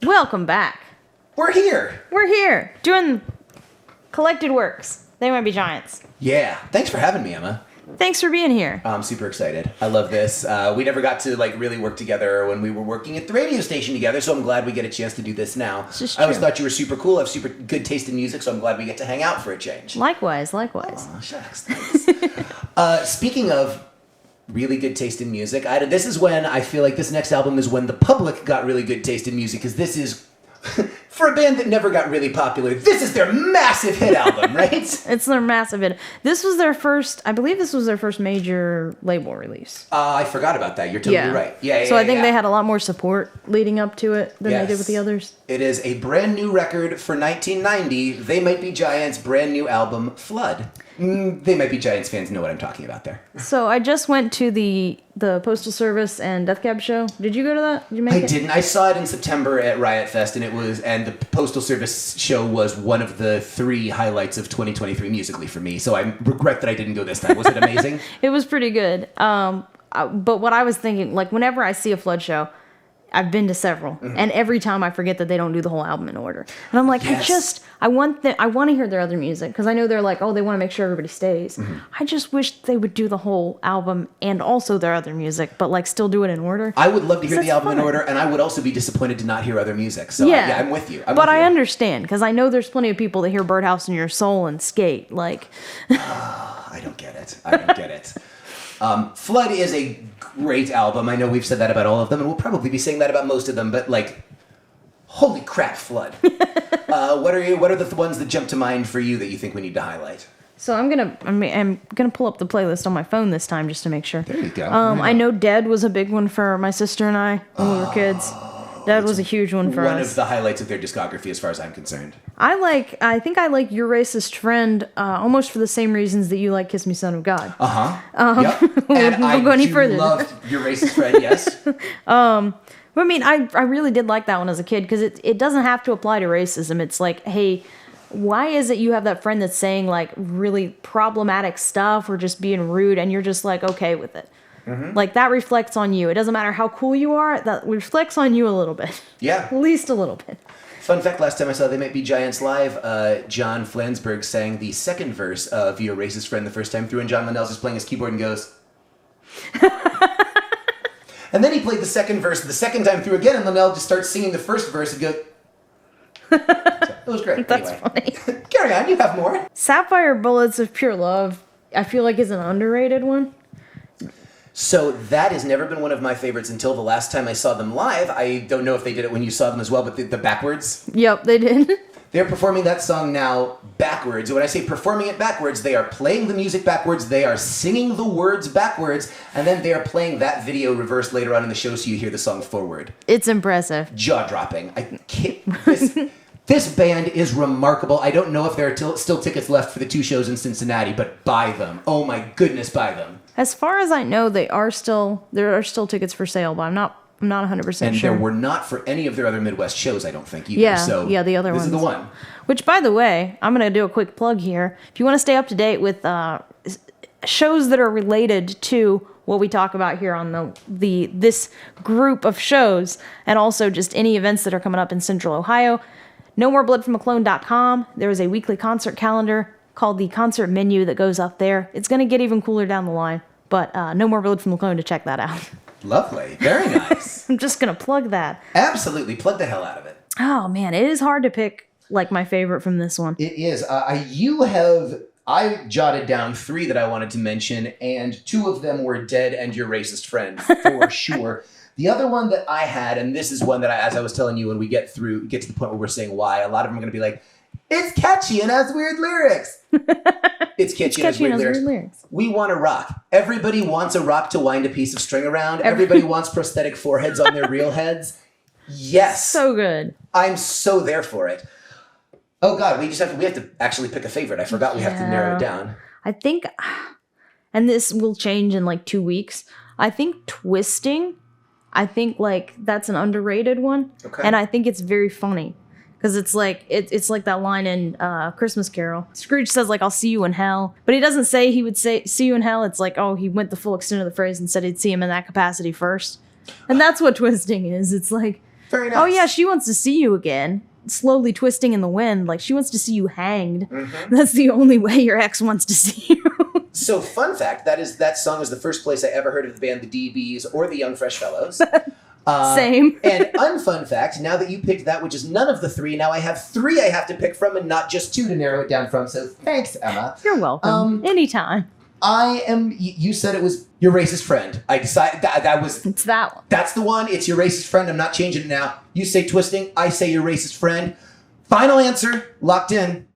Welcome back. We're here. We're here doing collected works. They might be giants. Yeah. Thanks for having me, Emma. Thanks for being here. I'm super excited. I love this. We never got to really work together when we were working at the radio station together, so I'm glad we get a chance to do this now. This is I always true. thought you were super cool. I have super good taste in music, so I'm glad we get to hang out for a change. Likewise. Oh, shucks. Thanks. Speaking of really good taste in music, this is when I feel like this next album is when the public got really good taste in music, because this is... For a band that never got really popular, this is their massive hit album, right? It's their massive hit. This was their first, I believe this was their first major label release. I forgot about that. You're totally right. Yeah. So I think they had a lot more support leading up to it than they did with the others. It is a brand new record for 1990. They Might Be Giants' brand new album, Flood. They Might Be Giants fans know what I'm talking about there. So I just went to the Postal Service and Death Cab show. Did you go to that? Did you make it? I didn't. I saw it in September at Riot Fest, and the Postal Service show was one of the 3 highlights of 2023 musically for me. So I regret that I didn't go this time. Was it amazing? It was pretty good. But what I was thinking, like whenever I see a Flood show, I've been to several, and every time I forget that they don't do the whole album in order. And I'm like, I want to hear their other music, because I know they're like, oh, they want to make sure everybody stays. I just wish they would do the whole album and also their other music, but like still do it in order. I would love to hear the album in order, and I would also be disappointed to not hear other music. So yeah, I'm with you. I understand, because I know there's plenty of people that hear Birdhouse in Your Soul and skate. Like, I don't get it. Flood is a great album. I know we've said that about all of them, and we'll probably be saying that about most of them, but like, holy crap, Flood. What are the ones that jump to mind for you that you think we need to highlight? So I'm gonna pull up the playlist on my phone this time just to make sure. There you go. I know Dead was a big one for my sister and I when we were kids. Dead was a huge one for us. One of the highlights of their discography, as far as I'm concerned. I think I like Your Racist Friend almost for the same reasons that you like Kiss Me Son of God. Yep. And I go any further. loved Your Racist Friend, yes. I mean, I really did like that one as a kid, because it doesn't have to apply to racism. It's like, hey, why is it you have that friend that's saying like really problematic stuff or just being rude, and you're just like okay with it? Like, that reflects on you. It doesn't matter how cool you are, that reflects on you a little bit. Yeah. At least a little bit. Fun fact, last time I saw They Might Be Giants live, John Flansburgh sang the second verse of Your Racist Friend the first time through, and John Linnell's just playing his keyboard and goes... And then he played the second verse the second time through again, and Linnell just starts singing the first verse and goes... It was great. That's anyway. funny. Carry on, you have more. Sapphire Bullets of Pure Love, I feel like is an underrated one. So that has never been one of my favorites until the last time I saw them live. I don't know if they did it when you saw them as well, but the backwards. Yep, they did. They're performing that song now backwards. When I say performing it backwards, they are playing the music backwards, they are singing the words backwards, and then they are playing that video reversed later on in the show so you hear the song forward. It's impressive. Jaw-dropping. I can't... This band is remarkable. I don't know if there are still tickets left for the 2 shows in Cincinnati, but buy them. Oh my goodness, buy them. As far as I know, there are still tickets for sale, but I'm not 100% sure. And there were not for any of their other Midwest shows, I don't think, either. Yeah, so the other ones. This is the one. Which, by the way, I'm going to do a quick plug here. If you want to stay up to date with shows that are related to what we talk about here on this group of shows, and also just any events that are coming up in Central Ohio, NoMoreBloodFromAClone.com. There is a weekly concert calendar called the Concert Menu that goes up there. It's going to get even cooler down the line, but No More Blood from the Clone to check that out. Lovely. Very nice. I'm just going to plug that. Absolutely. Plug the hell out of it. Oh, man. It is hard to pick, like, my favorite from this one. It is. I jotted down 3 that I wanted to mention, and 2 of them were Dead and Your Racist Friend, for sure. The other one that I had, and this is one that, as I was telling you, when we get to the point where we're saying why, a lot of them are going to be like, it's catchy and has weird lyrics. It's catchy and has weird lyrics. We want a rock. Everybody wants a rock to wind a piece of string around. Everybody wants prosthetic foreheads on their real heads. Yes. So good. I'm so there for it. Oh God, we have to actually pick a favorite. I forgot we have to narrow it down. I think, and this will change in like 2 weeks. I think Twisting, like that's an underrated one. Okay. And I think it's very funny. Because it's like that line in Christmas Carol. Scrooge says, like, I'll see you in hell. But he doesn't say he would say, see you in hell. It's like, oh, he went the full extent of the phrase and said he'd see him in that capacity first. And that's what Twisting is. It's like... Very nice. Oh yeah, she wants to see you again. Slowly twisting in the wind, like she wants to see you hanged. That's the only way your ex wants to see you. So, fun fact, that song was the first place I ever heard of the band the DBs or the Young Fresh Fellows. Same. And unfun fact, now that you picked that, which is none of the three, now I have three I have to pick from and not just two to narrow it down from. So thanks, Emma. You're welcome. Anytime. You said it was your racist friend. I decided that was... It's that one. That's the one. It's your racist friend. I'm not changing it now. You say twisting. I say your racist friend. Final answer. Locked in.